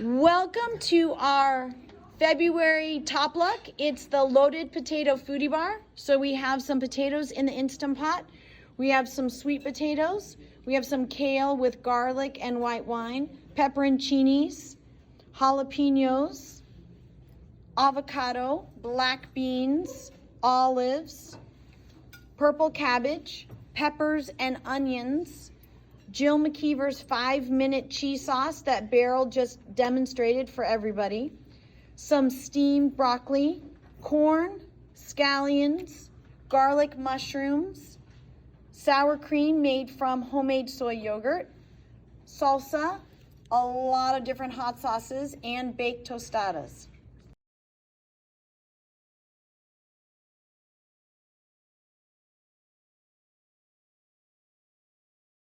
Welcome to our February TOPLUCK. It's the loaded potato foodie bar. So we have some potatoes in the Instant Pot. We have some sweet potatoes. We have some kale with garlic and white wine, pepperoncinis, jalapenos, avocado, black beans, olives, purple cabbage, peppers and onions, Jill McKeever's 5-minute cheese sauce that Beryl just demonstrated for everybody, some steamed broccoli, corn, scallions, garlic mushrooms, sour cream made from homemade soy yogurt, salsa, a lot of different hot sauces, and baked tostadas.